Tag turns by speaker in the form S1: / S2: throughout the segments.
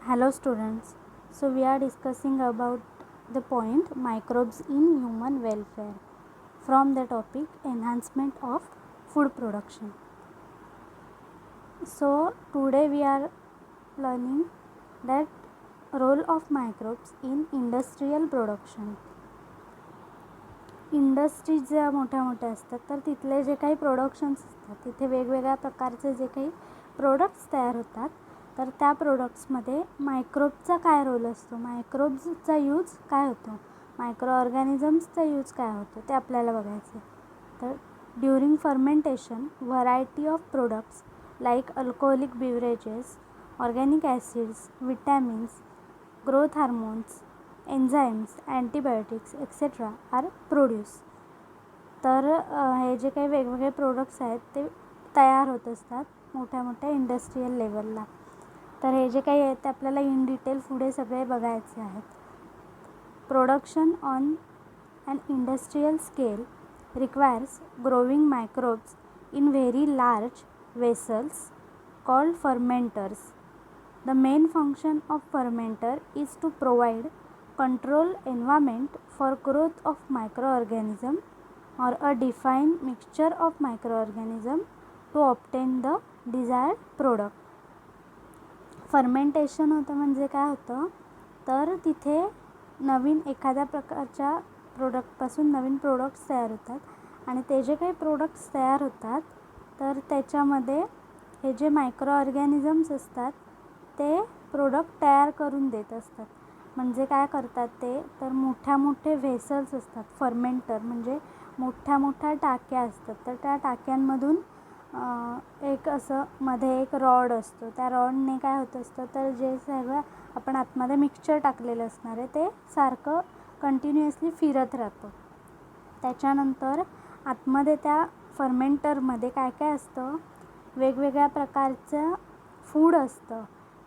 S1: Hello students. So we are discussing about the point microbes in human welfare from the topic enhancement of food production. So today we are learning that role of microbes in industrial production. Industries ज्या मोठ्या मोठ्या असतात तर तिथले जे काही productions असतात तिथे वेगवेगळ्या प्रकारचे जे काही प्रोडक्ट्स तयार होतात तर त्या प्रोडक्ट्समध्ये मायक्रोबचा काय रोल असतो, मायक्रोब्सचा यूज काय होतो, मायक्रो ऑर्गॅनिझम्सचा यूज काय होतो ते आपल्याला बघायचं. तर during fermentation variety of products like alcoholic beverages, organic acids, vitamins, growth hormones, enzymes, antibiotics etcetera are produce. तर हे जे काही वेगवेगळे प्रोडक्ट्स आहेत ते तयार होत असतात मोठ्या मोठ्या इंडस्ट्रियल लेवलला. तर हे जे काही आहेत ते आपल्याला इन डिटेल पुढे सगळे बघायचे आहेत. Production on an industrial scale requires growing microbes in very large vessels called fermenters. The main function of fermenter is to provide controlled environment for growth of microorganism or a defined mixture of microorganism to obtain the desired product. Fermentation होतं म्हणजे काय होतं तर तिथे नवीन एखाद्या प्रकारच्या प्रोडक्टपासून नवीन products तयार होतात आणि ते जे काही प्रोडक्ट्स तयार होतात तर त्याच्यामध्ये हे जे मायक्रो ऑर्गॅनिझम्स असतात ते प्रोडक्ट तयार करून देत असतात. म्हणजे काय करतात ते तर मोठ्या मोठे व्हेसल्स असतात. फर्मेंटर म्हणजे मोठ्या मोठ्या टाक्या असतात. तर त्या टाक्यांमधून एक असं मध्ये एक रॉड असतो. त्या रॉडने काय होत असतं तर जे सगळं आपण आतमध्ये मिक्सचर टाकलेलं असणार आहे ते सारखं कंटिन्युअसली फिरत राहतं. त्याच्यानंतर आतमध्ये त्या फर्मेंटरमध्ये काय काय असतं वेगवेगळ्या प्रकारचं फूड असतं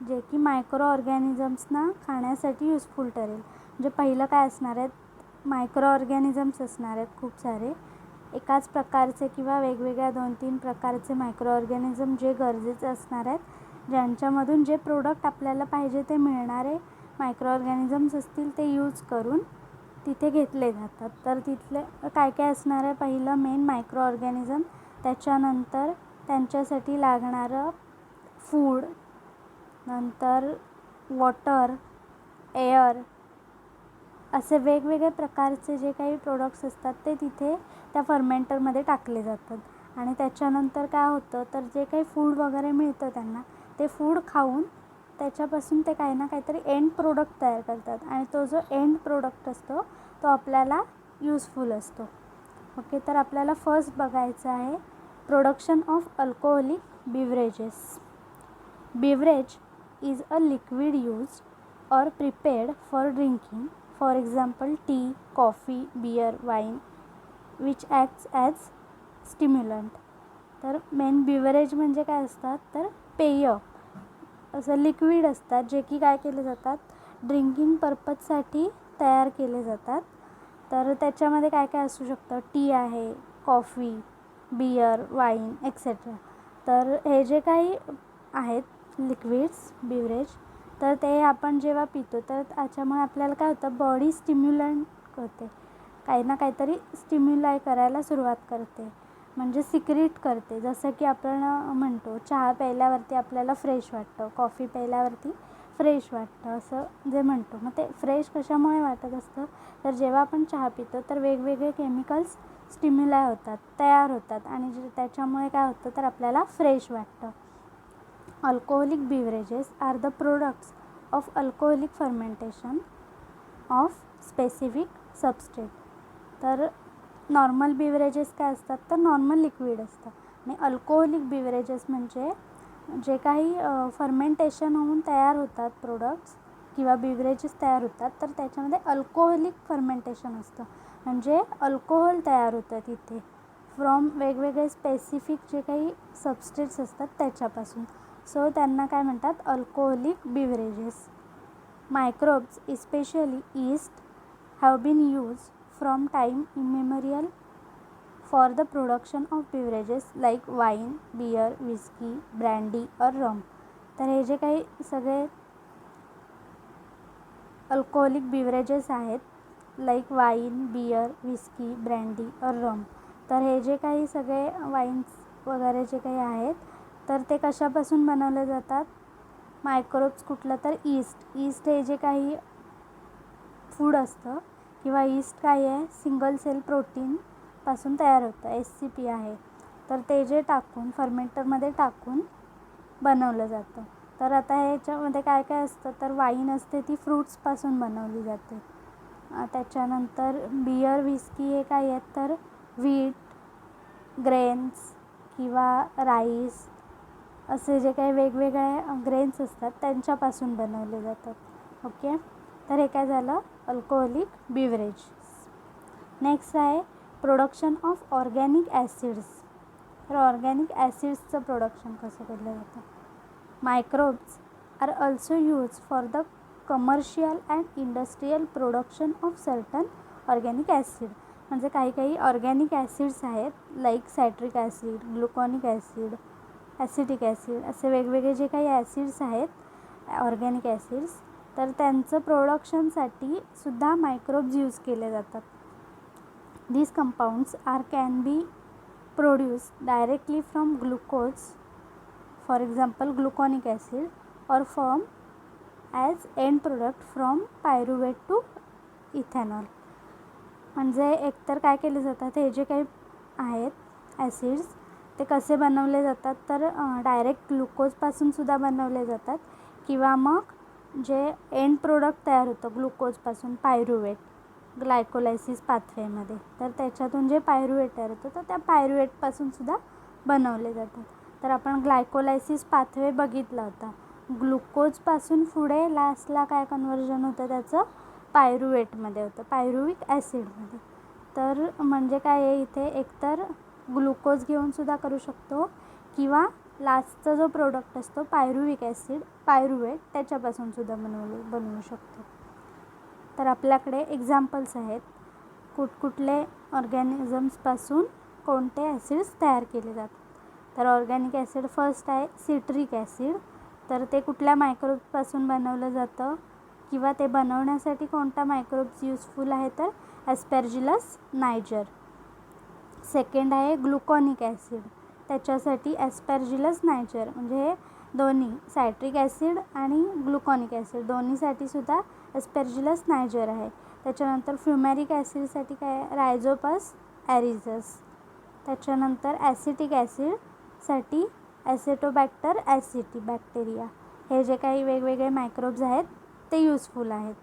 S1: जे की मायक्रो ऑर्गॅनिझम्सना खाण्यासाठी युजफुल ठरेल. म्हणजे पहिलं काय असणार आहेत मायक्रो ऑर्गॅनिझम्स असणार आहेत खूप सारे एकाच प्रकारचे किंवा वेगवेगळ्या 2-3 प्रकारचे मायक्रो ऑर्गॅनिझम जे गरजेचे असणार आहेत ज्यांच्यामधून जे प्रोडक्ट आपल्याला पाहिजे ते मिळणारे मायक्रो ऑर्गॅनिझम्स असतील ते यूज करून तिथे घेतले जातात. तर तिथले काय काय असणार आहे पहिलं मेन मायक्रो ऑर्गॅनिझम, त्याच्यानंतर त्यांच्यासाठी लागणारं फूड, नंतर वॉटर, एअर असे वेगवेगळे प्रकारचे जे काही प्रोडक्ट्स असतात ते तिथे त्या फर्मेंटरमध्ये टाकले जातात. आणि त्याच्यानंतर काय होतं तर जे काही फूड वगैरे मिळतं त्यांना ते फूड खाऊन त्याच्यापासून ते काही ना काहीतरी एंड प्रोडक्ट तयार करतात आणि तो जो एंड प्रोडक्ट असतो तो आपल्याला यूजफुल असतो. ओके, तर आपल्याला फर्स्ट बघायचं आहे production of alcoholic beverages. Beverage is a liquid used or prepared for drinking, for example tea, coffee, beer, wine, which acts as stimulant. तर मेन बिवरेज म्हणजे काय असतात तर पेय असं लिक्विड असतात जे की काय केले जातात ड्रिंकिंग पर्पजसाठी तयार केले जातात. तर त्याच्यामध्ये काय काय असू शकतं टी आहे, कॉफी, बियर, वाईन एक्सेट्रा. तर हे जे काही आहेत लिक्विड्स बिवरेज तर ते आपण जेव्हा पितो तर त्याच्यामुळे आपल्याला काय होतं बॉडी स्टिम्युलंट करते, काही ना काहीतरी स्टिम्युलाय करायला सुरुवात करते म्हणजे सिक्रीट करते. जसं की आपण म्हणतो चहा प्यायल्यावरती आपल्याला फ्रेश वाटतं, कॉफी प्यायल्यावरती फ्रेश वाटतं असं जे म्हणतो. मग ते फ्रेश कशामुळे वाटत असतं तर जेव्हा आपण चहा पितो तर वेगवेगळे केमिकल्स स्टिम्युलाय होतात, तयार होतात आणि त्याच्यामुळे काय होतं तर आपल्याला फ्रेश वाटतं. Alcoholic beverages are the products of alcoholic fermentation of specific substrate. तर नॉर्मल बिवरेजेस काय असतात तर नॉर्मल लिक्विड असतं आणि अल्कोहोलिक बिवरेजेस म्हणजे जे काही फर्मेंटेशन होऊन तयार होतात प्रोडक्ट्स किंवा बिवरेजेस तयार होतात तर त्याच्यामध्ये अल्कोहोलिक फर्मेंटेशन असतं म्हणजे अल्कोहोल तयार होतं तिथे फ्रॉम वेगवेगळे स्पेसिफिक जे काही सबस्ट्रेट्स असतात त्याच्यापासून. सो त्यांना काय म्हणतात alcoholic beverages. Microbes especially yeast have been use from time immemorial for the production of beverages like wine, beer, whisky, brandy और रम. तर हे जे काही सगळे अल्कोहोलिक बिवरेजेस आहेत, like wine, beer, whisky, brandy और रम. तर हे जे काही सगळे वाईन्स वगैरे जे काही आहेत तर ते कशापासून बनवले जातात? मायक्रोब्स कुठलं तर ईस्ट हे जे काही फूड असतं किंवा ईस्ट काय आहे, सिंगल सेल प्रोटीनपासून तयार होतं, SCP आहे. तर ते जे टाकून फर्मेंटरमध्ये टाकून बनवलं जातं. तर आता ह्याच्यामध्ये काय काय असतं तर वाईन असते ती फ्रूट्सपासून बनवली जाते. त्याच्यानंतर बियर, विस्की हे काय आहेत तर व्हीट, ग्रेन्स किंवा राईस असे जे काही वेगवेगळे ग्रेन्स असतात त्यांच्यापासून बनवले जातात. ओके, तर हे काय झालं अल्कोहोलिक बिवरेज. नेक्स्ट आहे प्रोडक्शन ऑफ ऑर्गॅनिक ॲसिड्स. तर ऑर्गॅनिक ॲसिड्सचं प्रोडक्शन कसं केलं जातं? Microbes are also used for the commercial and industrial production of certain organic acid. म्हणजे काही काही ऑर्गॅनिक ॲसिड्स आहेत, like citric acid, gluconic acid, acetic acid, असे वेगवेगळे जे काही ॲसिड्स आहेत ऑर्गॅनिक ॲसिड्स, तर त्यांचं प्रोडक्शनसाठी सुद्धा मायक्रोब्स यूज केले जातात. These compounds can be produced directly from glucose, for example gluconic acid, or form as end product from pyruvate to ethanol. म्हणजे एकतर काय केले जातात, हे जे काही आहेत ॲसिड्स ते कसे बनवले जातात तर डायरेक्ट ग्लुकोजपासूनसुद्धा बनवले जातात किंवा मग जे एंड प्रोडक्ट तयार होतं ग्लुकोजपासून पायरुवेट ग्लायकोलायसिस पाथवेमध्ये, तर त्याच्यातून जे पायरुवेट तयार होतं तर त्या पायरुवेटपासूनसुद्धा बनवले जातात. तर आपण ग्लायकोलायसिस पाथवे बघितला होता. ग्लुकोजपासून पुढे लास्टला काय कन्व्हर्जन होतं त्याचं पायरुवेटमध्ये होतं, पायरुविक ॲसिडमध्ये. तर म्हणजे काय आहे इथे एकतर ग्लुकोज घेऊनसुद्धा करू शकतो किंवा लास्टचा जो प्रोडक्ट असतो पायरुविक ॲसिड पायरुवेट त्याच्यापासूनसुद्धा बनवू शकतो. तर आपल्याकडे एक्झाम्पल्स आहेत कुठकुठले ऑर्गॅनिझम्सपासून कोणते ॲसिड्स तयार केले जातात. तर ऑर्गॅनिक ॲसिड फर्स्ट आहे सिट्रिक ॲसिड. तर ते कुठल्या मायक्रोब्सपासून बनवलं जातं किंवा ते बनवण्यासाठी कोणता मायक्रोब्स युजफुल आहे तर ॲस्पॅर्जिलस नायजर. सेकंड आहे ग्लुकॉनिक ॲसिड. त्याच्यासाठी ॲस्पॅर्जिलस नायजर म्हणजे हे दोन्ही सायट्रिक ॲसिड आणि ग्लुकॉनिक ॲसिड दोन्हीसाठी सुद्धा ॲस्पॅर्जिलस नायजर आहे. त्याच्यानंतर फ्युमॅरिक ॲसिडसाठी काय रायझोपस ॲरिझस. त्याच्यानंतर ॲसिटिक ॲसिडसाठी ॲसेटोबॅक्टर ॲसिटी बॅक्टेरिया. हे जे काही वेगवेगळे मायक्रोब्स आहेत ते युजफुल आहेत.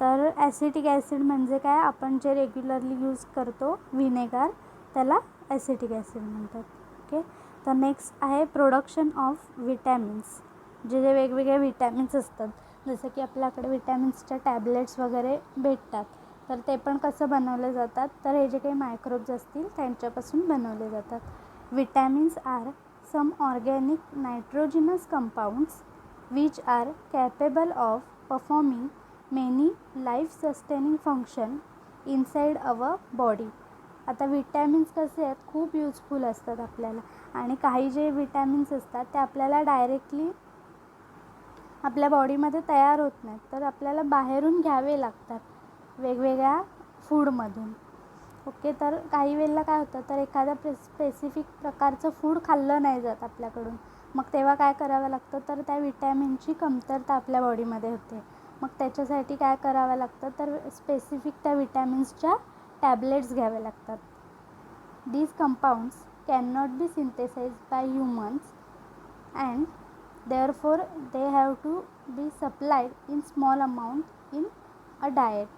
S1: तर ॲसिटिक ॲसिड म्हणजे काय, आपण जे रेग्युलरली यूज करतो व्हिनेगार त्याला ॲसिटिक ॲसिड म्हणतात. ओके, तर नेक्स्ट आहे प्रोडक्शन ऑफ व्हिटॅमिन्स. जे वेगवेगळे व्हिटॅमिन्स असतात जसं की आपल्याकडे व्हिटॅमिन्सच्या टॅबलेट्स वगैरे भेटतात, तर ते पण कसं बनवले जातात तर हे जे काही मायक्रोब्स असतील त्यांच्यापासून बनवले जातात. Vitamins are some organic nitrogenous compounds which are capable of performing many life sustaining function inside our body. आता व्हिटॅमिन्स कसे आहेत खूप युजफुल असतात आपल्याला, आणि काही जे व्हिटॅमिन्स असतात ते आपल्याला डायरेक्टली आपल्या बॉडीमध्ये तयार होत नाहीत, तर आपल्याला बाहेरून घ्यावे लागतात वेगवेगळ्या फूडमधून. ओके, तर काही वेळेला काय होतं तर एखाद्या स्पेसिफिक प्रकारचं फूड खाल्लं नाही जात आपल्याकडून, मग तेव्हा काय करावं लागतं तर त्या व्हिटॅमिनची कमतरता आपल्या बॉडीमध्ये होते. मग त्याच्यासाठी काय करावं लागतं तर स्पेसिफिक त्या व्हिटॅमिन्सच्या टॅबलेट्स घ्यावे लागतात. These compounds can not be synthesized by humans and therefore they have to be supplied in small amount in a diet.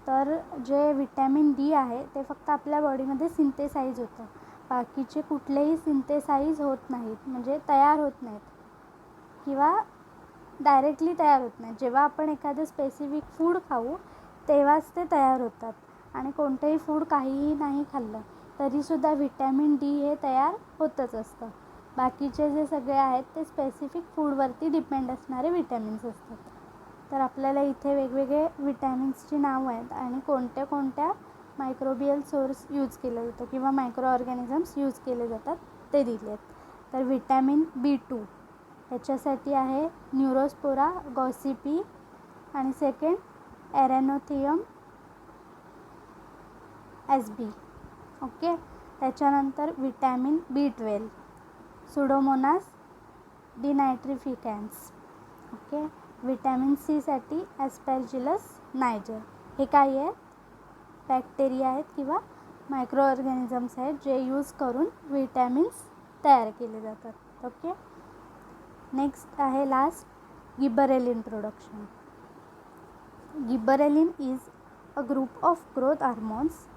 S1: तर जे व्हिटॅमिन डी आहे ते फक्त आपल्या बॉडीमध्ये सिंथेसाइज होतं, बाकीचे कुठलेही सिंथेसाइज होत नाहीत, म्हणजे तयार होत नाहीत किंवा डायरेक्टली तयार होत नाहीत. जेव्हा आपण एखादं स्पेसिफिक फूड खाऊ तेव्हाच ते तयार होतात, आणि कोणतेही फूड काहीही नाही खाल्लं तरीसुद्धा व्हिटॅमिन डी हे तयार होतच असतं. बाकीचे जे सगळे आहेत ते स्पेसिफिक फूडवरती डिपेंड असणारे व्हिटॅमिन्स असतात. तर आपल्याला इथे वेगवेगळे व्हिटॅमिन्सची नावं आहेत आणि कोणत्या कोणत्या मायक्रोबियल सोर्स यूज केलं जातं किंवा मायक्रो ऑर्गॅनिझम्स यूज केले जातात ते दिले आहेत. तर व्हिटॅमिन B2 ह्याच्यासाठी आहे न्यूरोस्पोरा गॉसिपी आणि सेकंड एरेनोथियम एसबी. ओके. त्याच्यानंतर vitamin B12, Pseudomonas denitrificans. Okay. Vitamin सीसाठी ॲस्पॅरजिलस नायजर. हे काय आहे? बॅक्टेरिया आहेत किंवा मायक्रो ऑर्गॅनिझम्स आहेत जे यूज करून विटॅमिन्स तयार केले जातात. ओके. नेक्स्ट आहे last gibberellin production. Gibberellin is a group of growth hormones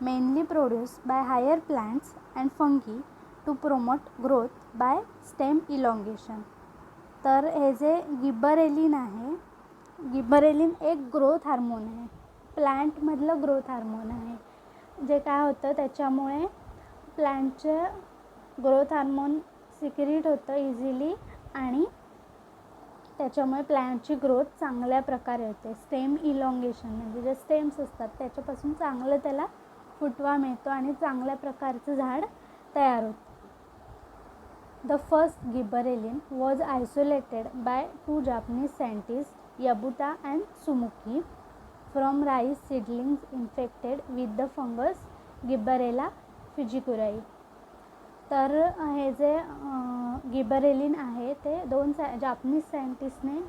S1: mainly produced by higher plants and fungi to promote growth by stem elongation. तर हे जे गिबरेलिन आहे, गिबरेलिन एक ग्रोथ हार्मोन आहे, प्लांटमधलं ग्रोथ हार्मोन आहे. जे काय होतं त्याच्यामुळे प्लांटचं ग्रोथ हार्मोन सिक्रीट होतं इझिली आणि त्याच्यामुळे प्लांटची ग्रोथ चांगल्या प्रकारे होते. स्टेम इलॉंगेशन म्हणजे जे स्टेम्स असतात त्याच्यापासून चांगलं त्याला फुटवा मिळतो आणि चांगल्या प्रकारचं झाड तयार होतं. The first gibberellin was isolated by 2 Japanese scientist Yabuta and Sumiki from rice seedlings infected with the fungus Gibberella fujikuroi. तर हे जे गिबरेलिन आहे ते 2 जापनीज सायंटिस्टने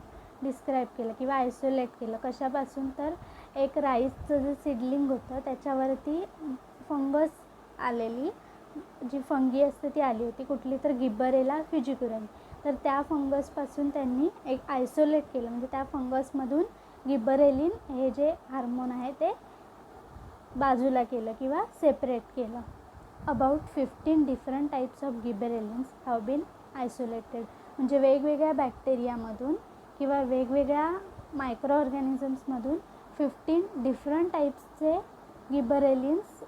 S1: डिस्क्राईब केलं किंवा आयसोलेट केलं. कशापासून? तर एक राईसचं जे सीडलिंग होतं त्याच्यावरती फंगस आलेली, जी फंगी असते ती आली होती, कुठली तर गिबरेला फिजिकुराई. तर त्या फंगसपासून त्यांनी एक आयसोलेट केलं, म्हणजे त्या फंगसमधून गिबरेलिन हे जे हार्मोन आहे ते बाजूला केलं किंवा सेपरेट केलं. About 15 different types of gibberellins have been isolated. म्हणजे वेगवेगळ्या बॅक्टेरियामधून किंवा वेगवेगळ्या मायक्रो ऑर्गॅनिझम्समधून 15 डिफरंट टाईप्सचे गिबरेलिन्स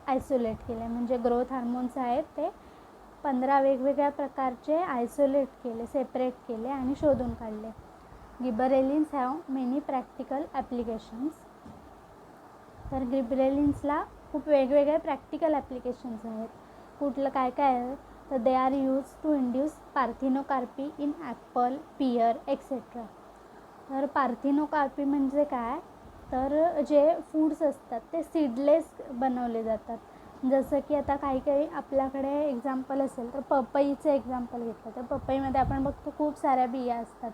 S1: आयसोलेट केले. म्हणजे ग्रोथ हार्मोन्स आहेत ते 15 वेगवेगळ्या प्रकारचे आयसोलेट केले, सेपरेट केले आणि शोधून काढले. गिबरेलिन्स हॅव मेनी प्रॅक्टिकल ॲप्लिकेशन्स. तर गिबरेलिन्सला खूप वेगवेगळे प्रॅक्टिकल ॲप्लिकेशन्स आहेत. कुठलं काय काय आहे? तर they are use to induce parthenocarpy in apple, pear etcetera. तर पार्थिनोकार्पी म्हणजे काय? तर जे फूड्स असतात ते सीडलेस बनवले जातात. जसं की आता काही काही आपल्याकडे एक्झाम्पल असेल तर पपईचं एक्झाम्पल घेतलं तर पपईमध्ये आपण बघतो खूप साऱ्या बिया असतात.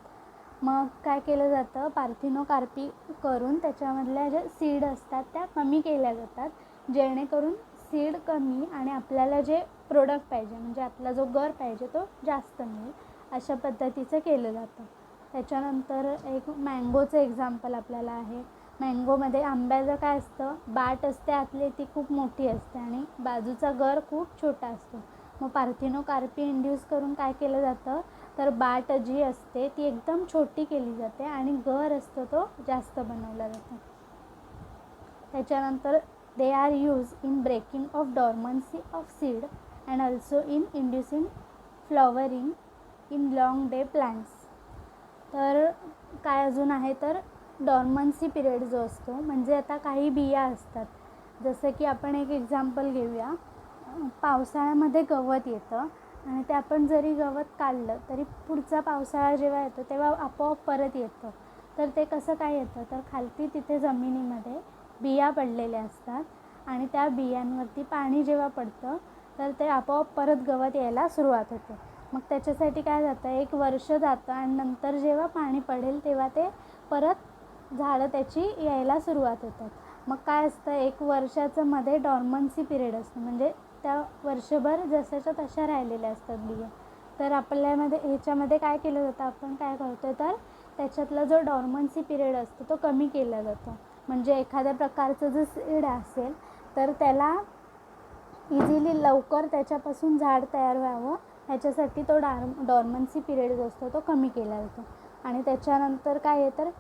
S1: मग काय केलं जातं? पार्थिनोकार्पी करून त्याच्यामधल्या ज्या सीड असतात त्या कमी केल्या जातात, जेणेकरून सीड कमी आणि आपल्याला जे प्रोडक्ट पाहिजे म्हणजे आपला जो गर पाहिजे तो जास्त मिळेल, अशा पद्धतीचं केलं जातं. त्याच्यानंतर एक मँगोचं एक्झाम्पल आपल्याला आहे. मँगोमध्ये आंब्याचं काय असतं? बाट असते आतली, ती खूप मोठी असते आणि बाजूचा गर खूप छोटा असतो. मग पार्थिनोकार्पी इंड्यूस करून काय केलं जातं? तर बाट जी असते ती एकदम छोटी केली जाते आणि गर असतो तो जास्त बनवला जातो. त्याच्यानंतर they are use in breaking of dormancy of seed and also in inducing flowering in long day plants. तर काय अजून आहे? तर डॉर्मन्सी पिरियड जो असतो, म्हणजे आता काही बिया असतात, जसं की आपण एक एक्झाम्पल घेऊया. पावसाळ्यामध्ये गवत येतं आणि ते आपण जरी गवत काढलं तरी पुढचा पावसाळा जेव्हा येतो तेव्हा आपोआप परत येतं. तर ते कसं काय येतं? तर खालती तिथे जमिनीमध्ये बिया पडलेल्या असतात आणि त्या बियांवरती पाणी जेव्हा पडतं तर ते आपोआप परत गवत यायला सुरुवात होते. मग त्याच्यासाठी काय जातं? 1 वर्ष जातं आणि नंतर जेव्हा पाणी पडेल तेव्हा ते परत झाडं त्याची यायला सुरुवात होतात. मग काय असतं? 1 वर्षाचं मध्ये डॉर्मन्सी पिरियड असतं, म्हणजे त्या वर्षभर जशाच्या तशा राहिलेल्या असतात बिया. तर आपल्यामध्ये ह्याच्यामध्ये काय केलं जातं? आपण काय करतो तर त्याच्यातला जो डॉर्मन्सी पिरियड असतो तो कमी केला जातो. म्हणजे एखाद्या प्रकारचं जर सीड असेल तर त्याला इझिली लवकर त्याच्यापासून झाड तयार व्हावं ह्याच्यासाठी तो डॉर्मन्सी पिरियड जो असतो तो कमी केला जातो. आणि त्याच्यानंतर काय आहे? तर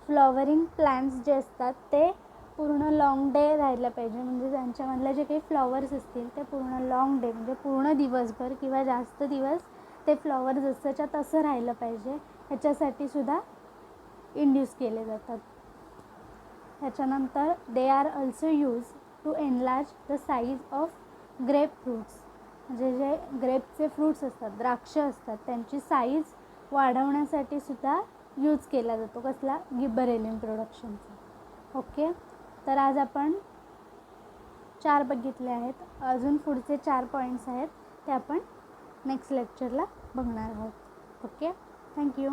S1: फ्लॉवरिंग प्लांट्स जे असतात ते पूर्ण लाँग डे राहिलं पाहिजे, म्हणजे त्यांच्यामधले जे काही फ्लॉवर्स असतील ते पूर्ण लाँग डे म्हणजे पूर्ण दिवसभर किंवा जास्त दिवस ते फ्लॉवर जसंच्या तसं राहिलं पाहिजे, ह्याच्यासाठी सुद्धा इंड्यूस केले जातात. त्याच्यानंतर they are also use to enlarge the size of grape fruits. म्हणजे जे ग्रेपचे फ्रूट्स असतात, द्राक्ष असतात, त्यांची साईज वाढवण्यासाठी सुद्धा यूज केला जातो. कसला? गिबरेलिन प्रोडक्शनचा. ओके. तर आज आपण 4 बघितले आहेत. अजून पुढचे 4 पॉईंट्स आहेत ते आपण नेक्स्ट लेक्चरला बघणार आहोत. ओके. थँक्यू.